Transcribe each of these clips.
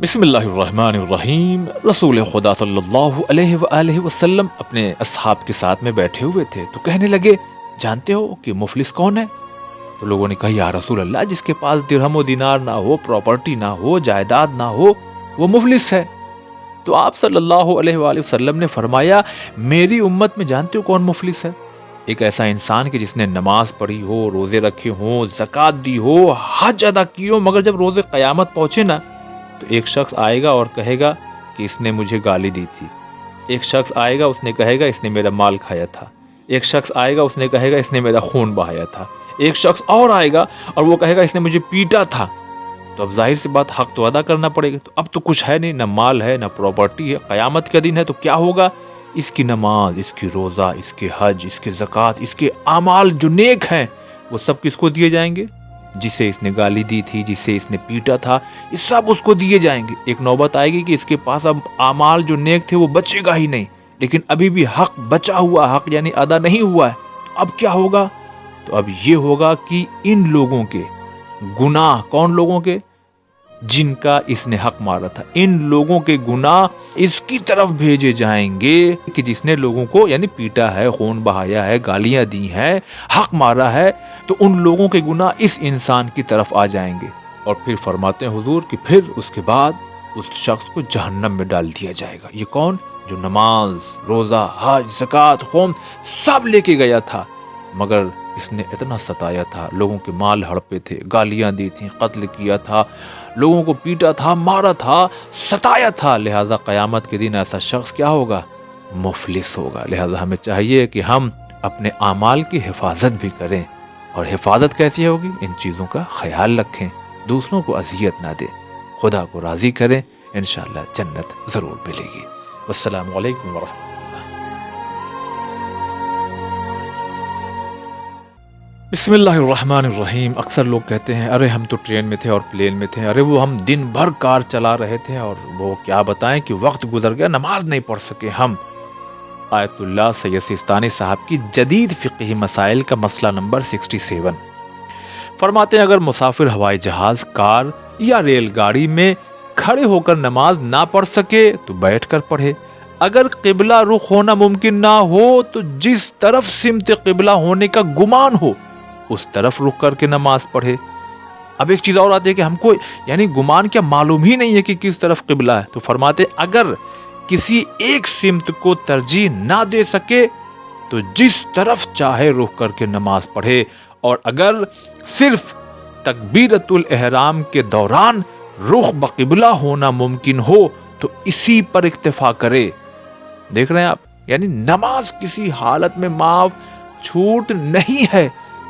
بسم اللہ الرحمن الرحیم۔ رسول خدا صلی اللہ علیہ وآلہ وسلم اپنے اصحاب کے ساتھ میں بیٹھے ہوئے تھے تو کہنے لگے، جانتے ہو کہ مفلس کون ہے؟ تو لوگوں نے کہا، یا رسول اللہ، جس کے پاس درہم و دینار نہ ہو، پراپرٹی نہ ہو، جائیداد نہ ہو، وہ مفلس ہے۔ تو آپ صلی اللہ علیہ وآلہ وسلم نے فرمایا، میری امت میں جانتے ہو کون مفلس ہے؟ ایک ایسا انسان کہ جس نے نماز پڑھی ہو، روزے رکھے ہوں، زکوٰۃ دی ہو، حج ادا کی ہو، مگر جب روز قیامت پہنچے نا تو ایک شخص آئے گا اور کہے گا کہ اس نے مجھے گالی دی تھی۔ ایک شخص آئے گا، اس نے کہے گا اس نے میرا مال کھایا تھا۔ ایک شخص آئے گا، اس نے کہے گا اس نے میرا خون بہایا تھا۔ ایک شخص اور آئے گا اور وہ کہے گا اس نے مجھے پیٹا تھا۔ تو اب ظاہر سی بات، حق تو ادا کرنا پڑے گا۔ تو اب تو کچھ ہے نہیں، نہ مال ہے، نہ پراپرٹی ہے، قیامت کا دن ہے، تو کیا ہوگا؟ اس کی نماز، اس کی روزہ، اس کے حج، اس کے زکوٰۃ، اس کے اعمال جو نیک ہیں، وہ سب کس کو دیے جائیں گے؟ جسے اس نے گالی دی تھی، جسے اس نے پیٹا تھا، یہ سب اس کو دیے جائیں گے۔ ایک نوبت آئے گی کہ اس کے پاس اب اعمال جو نیک تھے وہ بچے گا ہی نہیں، لیکن ابھی بھی حق بچا ہوا، حق یعنی ادا نہیں ہوا ہے۔ تو اب کیا ہوگا؟ تو اب یہ ہوگا کہ ان لوگوں کے گناہ، کون لوگوں کے؟ جن کا اس نے حق مارا تھا، ان لوگوں کے گناہ اس کی طرف بھیجے جائیں گے کہ جس نے لوگوں کو یعنی پیٹا ہے، خون بہایا ہے، گالیاں دی ہیں، حق مارا ہے، تو ان لوگوں کے گناہ اس انسان کی طرف آ جائیں گے۔ اور پھر فرماتے ہیں حضور کہ پھر اس کے بعد اس شخص کو جہنم میں ڈال دیا جائے گا۔ یہ کون؟ جو نماز، روزہ، حج، زکوٰۃ، خون سب لے کے گیا تھا، مگر اس نے اتنا ستایا تھا، لوگوں کے مال ہڑپے تھے، گالیاں دی تھیں، قتل کیا تھا، لوگوں کو پیٹا تھا، مارا تھا، ستایا تھا، لہذا قیامت کے دن ایسا شخص کیا ہوگا؟ مفلس ہوگا۔ لہذا ہمیں چاہیے کہ ہم اپنے اعمال کی حفاظت بھی کریں، اور حفاظت کیسی ہوگی؟ ان چیزوں کا خیال رکھیں، دوسروں کو اذیت نہ دیں، خدا کو راضی کریں، انشاءاللہ جنت ضرور ملے گی۔ والسلام علیکم ورحمۃ اللہ۔ بسم اللہ الرحمن الرحیم۔ اکثر لوگ کہتے ہیں، ارے ہم تو ٹرین میں تھے اور پلین میں تھے، ارے وہ ہم دن بھر کار چلا رہے تھے اور وہ کیا بتائیں کہ وقت گزر گیا، نماز نہیں پڑھ سکے ہم۔ آیت اللہ سید سیستانی صاحب کی جدید فقہی مسائل کا مسئلہ نمبر 67 فرماتے ہیں، اگر مسافر ہوائی جہاز، کار یا ریل گاڑی میں کھڑے ہو کر نماز نہ پڑھ سکے تو بیٹھ کر پڑھے۔ اگر قبلہ رخ ہونا ممکن نہ ہو تو جس طرف سمت قبلہ ہونے کا گمان ہو اس طرف رخ کر کے نماز پڑھے۔ اب ایک چیز اور آتی ہے کہ ہم کو یعنی گمان کیا معلوم ہی نہیں ہے کہ کس طرف قبلہ ہے، تو فرماتے ہیں اگر کسی ایک سمت کو ترجیح نہ دے سکے تو جس طرف چاہے رخ کر کے نماز پڑھے، اور اگر صرف تکبیرۃ الاحرام کے دوران رخ بقبلہ ہونا ممکن ہو تو اسی پر اکتفا کرے۔ دیکھ رہے ہیں آپ، یعنی نماز کسی حالت میں معاف چھوٹ نہیں ہے،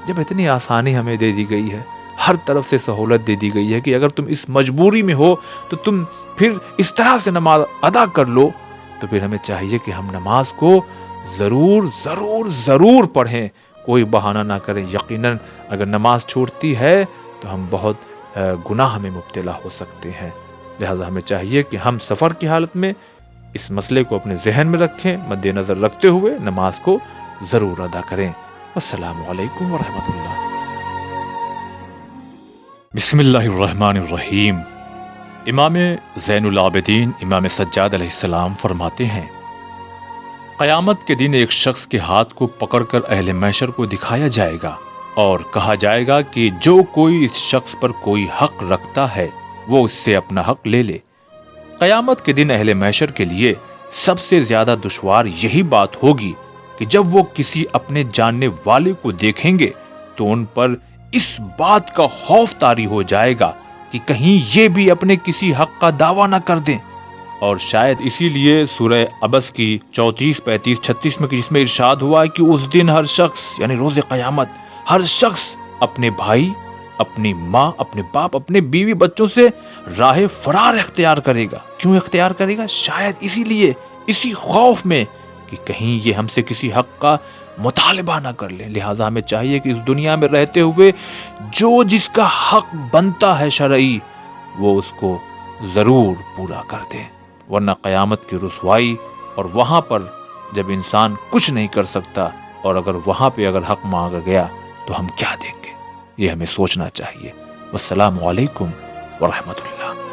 جب اتنی آسانی ہمیں دے دی گئی ہے، ہر طرف سے سہولت دے دی گئی ہے کہ اگر تم اس مجبوری میں ہو تو تم پھر اس طرح سے نماز ادا کر لو، تو پھر ہمیں چاہیے کہ ہم نماز کو ضرور ضرور ضرور پڑھیں، کوئی بہانہ نہ کریں۔ یقیناً اگر نماز چھوٹتی ہے تو ہم بہت گناہ میں مبتلا ہو سکتے ہیں۔ لہذا ہمیں چاہیے کہ ہم سفر کی حالت میں اس مسئلے کو اپنے ذہن میں رکھیں، مد نظر رکھتے ہوئے نماز کو ضرور ادا کریں۔ السلام علیکم ورحمۃ اللہ۔ بسم اللہ الرحمن الرحیم۔ امام زین العابدین امام سجاد علیہ السلام فرماتے ہیں، قیامت کے دن ایک شخص کے ہاتھ کو پکڑ کر اہل محشر کو دکھایا جائے گا اور کہا جائے گا کہ جو کوئی اس شخص پر کوئی حق رکھتا ہے وہ اس سے اپنا حق لے لے۔ قیامت کے دن اہل محشر کے لیے سب سے زیادہ دشوار یہی بات ہوگی کہ جب وہ کسی اپنے جاننے والے کو دیکھیں گے تو ان پر اس بات کا خوف طاری ہو جائے گا کہ کہیں یہ بھی اپنے کسی حق کا دعویٰ نہ کر دیں۔ اور شاید اسی لیے سورہ عبس کی 34، 35، 36 میں جس میں ارشاد ہوا ہے کہ اس دن ہر شخص یعنی روز قیامت ہر شخص اپنے بھائی، اپنی ماں، اپنے باپ، اپنے بیوی بچوں سے راہ فرار اختیار کرے گا۔ کیوں اختیار کرے گا؟ شاید اسی لیے، اسی خوف میں کہ کہیں یہ ہم سے کسی حق کا مطالبہ نہ کر لیں۔ لہٰذا ہمیں چاہیے کہ اس دنیا میں رہتے ہوئے جو جس کا حق بنتا ہے شرعی، وہ اس کو ضرور پورا کر دیں، ورنہ قیامت کی رسوائی، اور وہاں پر جب انسان کچھ نہیں کر سکتا اور اگر وہاں پہ اگر حق مانگا گیا تو ہم کیا دیں گے؟ یہ ہمیں سوچنا چاہیے۔ والسلام علیکم ورحمۃ اللہ۔